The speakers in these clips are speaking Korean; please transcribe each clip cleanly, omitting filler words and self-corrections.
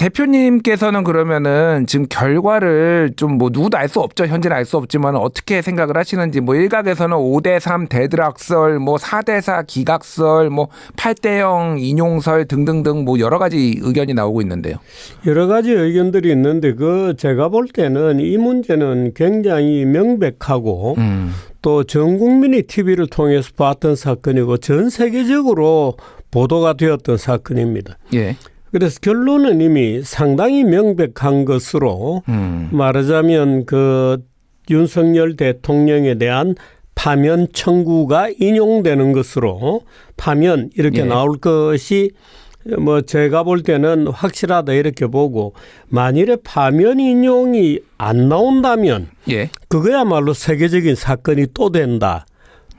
대표님께서는 그러면은 지금 결과를 좀 뭐 누구도 알 수 없죠. 현재는 알 수 없지만 어떻게 생각을 하시는지 뭐 일각에서는 5대3 대드락설, 뭐 4대4 기각설, 뭐 8대0 인용설 등등등 뭐 여러 가지 의견이 나오고 있는데요. 여러 가지 의견들이 있는데 제가 볼 때는 이 문제는 굉장히 명백하고 또 전 국민이 TV를 통해서 봤던 사건이고 전 세계적으로 보도가 되었던 사건입니다. 예. 그래서 결론은 이미 상당히 명백한 것으로 말하자면 윤석열 대통령에 대한 파면 청구가 인용되는 것으로 파면 이렇게 나올 것이 뭐 제가 볼 때는 확실하다 이렇게 보고 만일에 파면 인용이 안 나온다면 그거야말로 세계적인 사건이 또 된다.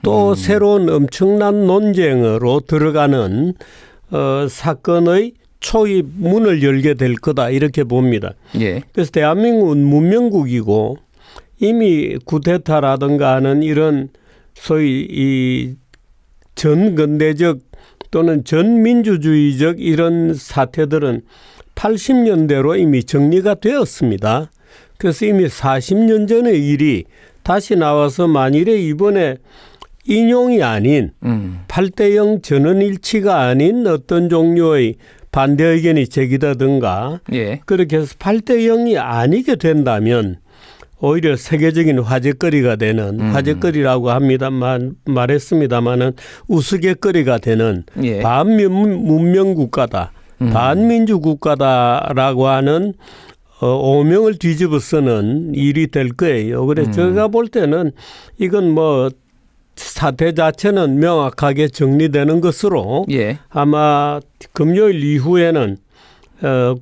또 새로운 엄청난 논쟁으로 들어가는 사건의 초입 문을 열게 될 거다 이렇게 봅니다. 그래서 대한민국은 문명국이고 이미 쿠데타라든가 하는 이런 소위 이 전근대적 또는 전민주주의적 이런 사태들은 80년대로 이미 정리가 되었습니다. 그래서 이미 40년 전의 일이 다시 나와서 만일에 이번에 인용이 아닌 8대0 전원일치가 아닌 어떤 종류의 반대 의견이 제기되든가 그렇게 해서 8대0이 아니게 된다면 오히려 세계적인 화제거리가 되는 화제거리라고 합니다만 말했습니다마는 우스갯거리가 되는 반문명 국가다, 반민주 국가다라고 하는 오명을 뒤집어 쓰는 일이 될 거예요. 그래서 제가 볼 때는 이건 뭐 사태 자체는 명확하게 정리되는 것으로 아마 금요일 이후에는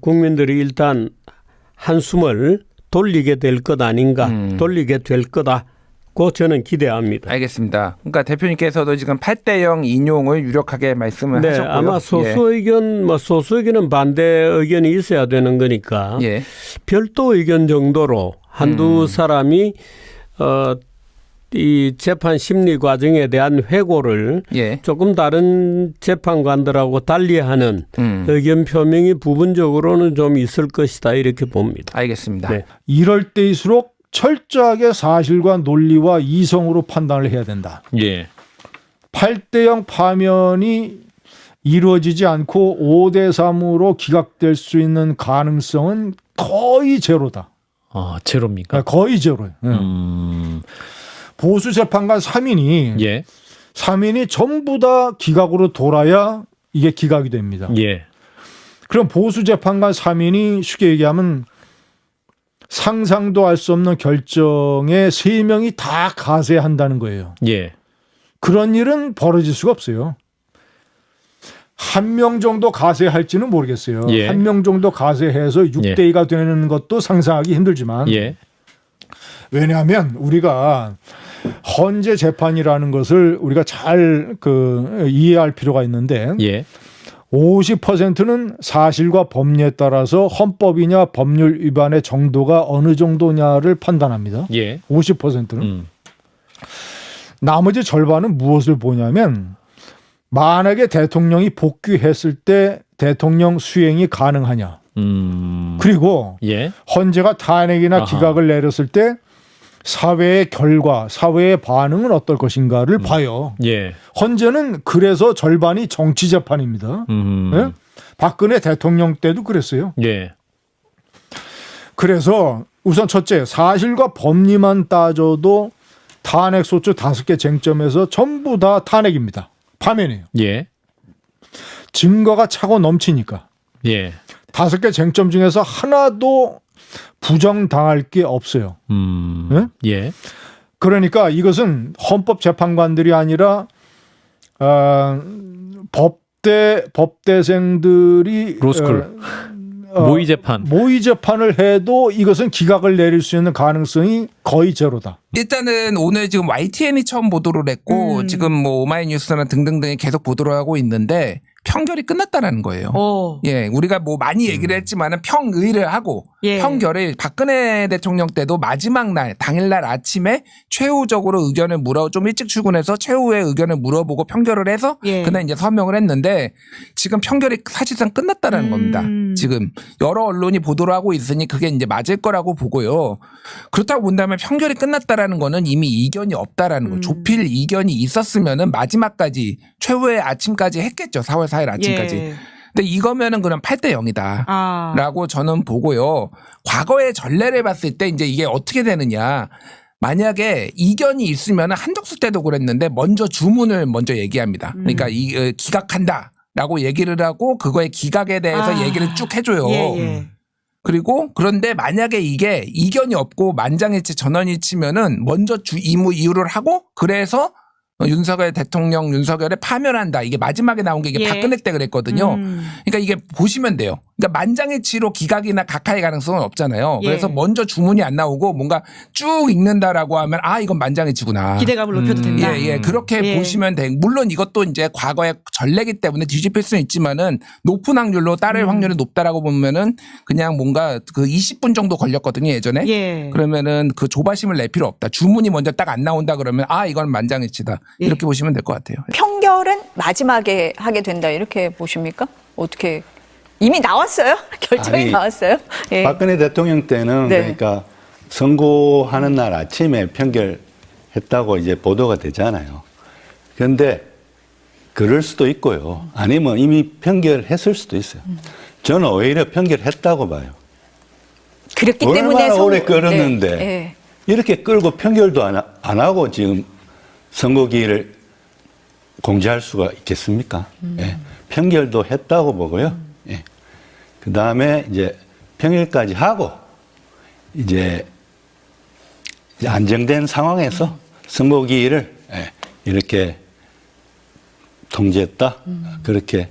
국민들이 일단 한숨을 돌리게 될 것 아닌가, 돌리게 될 거다고 저는 기대합니다. 알겠습니다. 그러니까 대표님께서도 지금 8대0 인용을 유력하게 말씀을 하셨고요. 아마 소수 의견, 소수 의견은 반대 의견이 있어야 되는 거니까 별도 의견 정도로 한두 사람이 이 재판 심리 과정에 대한 회고를 조금 다른 재판관들하고 달리하는 의견 표명이 부분적으로는 좀 있을 것이다 이렇게 봅니다. 알겠습니다. 이럴 때일수록 철저하게 사실과 논리와 이성으로 판단을 해야 된다. 8대0 파면이 이루어지지 않고 5대3으로 기각될 수 있는 가능성은 거의 제로다. 제로입니까? 거의 제로예요. 보수 재판관 3인이 3인이 전부 다 기각으로 돌아야 이게 기각이 됩니다. 그럼 보수 재판관 3인이 쉽게 얘기하면 상상도 할 수 없는 결정에 3명이 다 가세한다는 거예요. 그런 일은 벌어질 수가 없어요. 1명 정도 가세할지는 모르겠어요. 1명 정도 가세해서 6대2가 되는 것도 상상하기 힘들지만 왜냐하면 우리가 헌재 재판이라는 것을 우리가 잘 이해할 필요가 있는데 50%는 사실과 법리에 따라서 헌법이냐 법률 위반의 정도가 어느 정도냐를 판단합니다. 50%는. 나머지 절반은 무엇을 보냐면 만약에 대통령이 복귀했을 때 대통령 수행이 가능하냐. 그리고 헌재가 탄핵이나 기각을 내렸을 때 사회의 결과, 사회의 반응은 어떨 것인가를 봐요. 헌재는 그래서 절반이 정치 재판입니다. 박근혜 대통령 때도 그랬어요. 그래서 우선 첫째, 사실과 법리만 따져도 탄핵 소추 5개 쟁점에서 전부 다 탄핵입니다. 파면이에요. 증거가 차고 넘치니까. 5개 쟁점 중에서 하나도 부정당할 게 없어요. 그러니까 이것은 헌법재판관들이 아니라 법대생들이 로스쿨 모의 재판을 해도 이것은 기각을 내릴 수 있는 가능성이 거의 제로다. 일단은 오늘 지금 YTN이 처음 보도를 했고 지금 뭐 오마이뉴스나 등등등이 계속 보도를 하고 있는데 평결이 끝났다라는 거예요. 우리가 뭐 많이 얘기를 했지만은 평의를 하고 예. 평결을 박근혜 대통령 때도 마지막 날 당일날 아침에 최후적으로 의견을 좀 일찍 출근해서 최후의 의견을 물어보고 평결을 해서 예. 그날 이제 서명을 했는데 지금 평결이 사실상 끝났다라는 겁니다. 지금 여러 언론이 보도를 하고 있으니 그게 이제 맞을 거라고 보고요. 그렇다고 본다면 평결이 끝났다라는 거는 이미 이견이 없다라는 거. 좁힐 이견이 있었으면은 마지막까지 최후의 아침까지 했겠죠. 4월 4일 아침까지. 예. 근데 이거면은 그럼 8대 0이다. 라고 저는 보고요. 과거의 전례를 봤을 때 이제 이게 어떻게 되느냐. 만약에 이견이 있으면 한덕수 때도 그랬는데 먼저 주문을 먼저 얘기합니다. 그러니까 기각한다. 라고 얘기를 하고 그거의 기각에 대해서 얘기를 쭉 해줘요. 예. 그리고 그런데 만약에 이게 이견이 없고 만장일치 전원일치면은 먼저 이유를 하고 그래서 윤석열 대통령 윤석열을 파면한다. 이게 마지막에 나온 게 이게 예. 박근혜 때 그랬거든요. 그러니까 이게 보시면 돼요. 그러니까 만장일치로 기각이나 각하의 가능성은 없잖아요. 예. 그래서 먼저 주문이 안 나오고 뭔가 쭉 읽는다라고 하면 아 이건 만장일치구나. 기대감을 높여도 된다. 예. 그렇게 예. 보시면 돼. 물론 이것도 이제 과거의 전례기 때문에 뒤집힐 수는 있지만은 높은 확률로 따를 확률이 높다라고 보면은 그냥 뭔가 그 20분 정도 걸렸거든요 예전에. 예. 그러면은 그 조바심을 낼 필요 없다. 주문이 먼저 딱 안 나온다 그러면 아 이건 만장일치다. 예. 이렇게 보시면 될 것 같아요. 평결은 마지막에 하게 된다 이렇게 보십니까? 어떻게 이미 나왔어요? 결정이 아니, 나왔어요? 예. 박근혜 대통령 때는 네. 그러니까 선고하는 날 아침에 평결했다고 이제 보도가 되잖아요. 그런데 그럴 수도 있고요. 아니면 이미 평결했을 수도 있어요. 저는 오히려 평결했다고 봐요. 그렇기 때문에 얼마나 오래 끌었는데 네. 예. 이렇게 끌고 평결도 안 하고 지금 선고기일을 공지할 수가 있겠습니까? 예. 평결도 했다고 보고요. 예. 그 다음에 이제 평일까지 하고 이제 안정된 상황에서 선고기일을 예. 이렇게 통지했다. 그렇게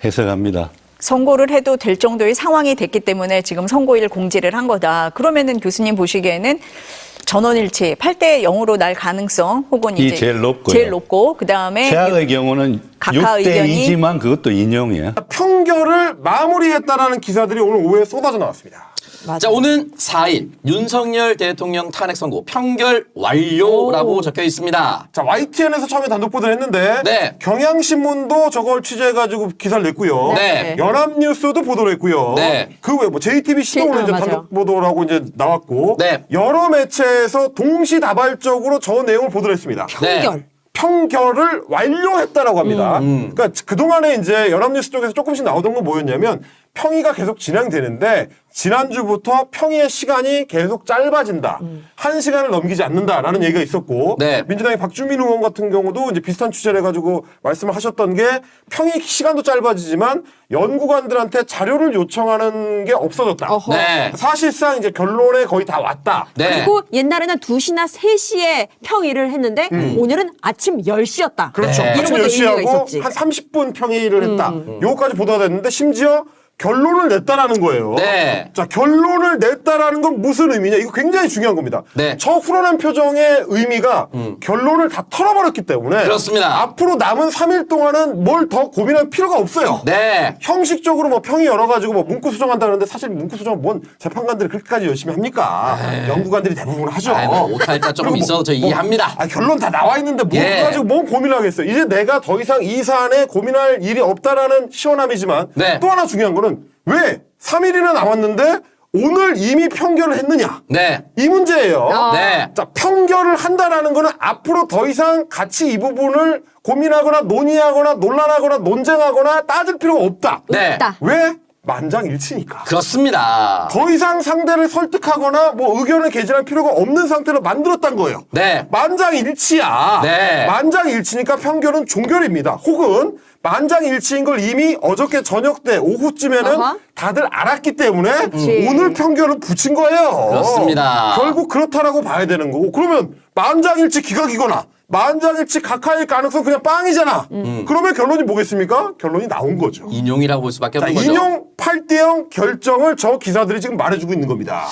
해석합니다. 선고를 해도 될 정도의 상황이 됐기 때문에 지금 선고일 공지를 한 거다. 그러면은 교수님 보시기에는 전원일치 8대 0으로 날 가능성 혹은 이 이제 제일 높고요. 제일 높고 그다음에 최악의 경우는 각하 6대 의견이 2지만 그것도 인용이에요. 평결을 마무리했다라는 기사들이 오늘 오후에 쏟아져 나왔습니다. 자, 오는 4일 윤석열 대통령 탄핵 선고 평결 완료라고 적혀 있습니다. 자, YTN에서 처음에 단독 보도를 했는데 네. 경향신문도 저걸 취재해가지고 기사를 냈고요. 네. 연합뉴스도 보도를 했고요. 네. 그 외에 뭐 JTBC도 오늘 이제 맞아요. 단독 보도라고 이제 나왔고 네. 여러 매체에서 동시다발적으로 저 내용을 보도를 했습니다. 네. 평결을 완료했다라고 합니다. 그러니까 그동안에 이제 연합뉴스 쪽에서 조금씩 나오던 건 뭐였냐면 평의가 계속 진행되는데 지난주부터 평의의 시간이 계속 짧아진다. 1시간을 넘기지 않는다라는 얘기가 있었고 네. 민주당의 박주민 의원 같은 경우도 이제 비슷한 취재를 해가지고 말씀을 하셨던 게 평의 시간도 짧아지지만 연구관들한테 자료를 요청하는 게 없어졌다. 네. 사실상 이제 결론에 거의 다 왔다. 네. 그리고 옛날에는 2시나 3시에 평의를 했는데 오늘은 아침 10시였다. 그렇죠. 네. 이런 아침 것도 의미가 10시하고 있었지. 한 30분 평의를 했다. 요거까지 보도가 됐는데 심지어 결론을 냈다라는 거예요. 네. 자, 결론을 냈다라는 건 무슨 의미냐? 이거 굉장히 중요한 겁니다. 네. 저 후련한 표정의 의미가 결론을 다 털어버렸기 때문에 그렇습니다. 앞으로 남은 3일 동안은 뭘 더 고민할 필요가 없어요. 네. 형식적으로 뭐 평이 열어가지고 뭐 문구 수정한다 그러는데 사실 문구 수정 뭔 재판관들이 그렇게까지 열심히 합니까? 연구관들이 대부분 하죠. 아이, 뭐 오탈자 조금 그리고 있어도 저 이해합니다. 결론 다 나와 있는데 뭐 예. 가지고 뭔 고민을 하겠어요. 이제 내가 더 이상 이 사안에 고민할 일이 없다라는 시원함이지만 네. 또 하나 중요한 거는 왜 3일이나 남았는데 오늘 이미 평결을 했느냐? 네. 이 문제예요. 네. 자, 평결을 한다라는 거는 앞으로 더 이상 같이 이 부분을 고민하거나 논의하거나 논란하거나 논쟁하거나 따질 필요가 없다. 네. 왜? 만장일치니까. 그렇습니다. 더 이상 상대를 설득하거나 뭐 의견을 개진할 필요가 없는 상태로 만들었단 거예요. 네. 만장일치야. 네. 만장일치니까 평결은 종결입니다. 혹은 만장일치인 걸 이미 어저께 저녁 때 오후쯤에는 어허. 다들 알았기 때문에 그치. 오늘 평결은 붙인 거예요. 그렇습니다. 결국 그렇다라고 봐야 되는 거고 그러면 만장일치 기각이거나 만장일치 각하일 가능성 그냥 빵이잖아. 그러면 결론이 뭐겠습니까? 결론이 나온 거죠. 인용이라고 볼 수밖에 자, 없는 거죠. 인용 8대0 결정을 저 기사들이 지금 말해주고 있는 겁니다.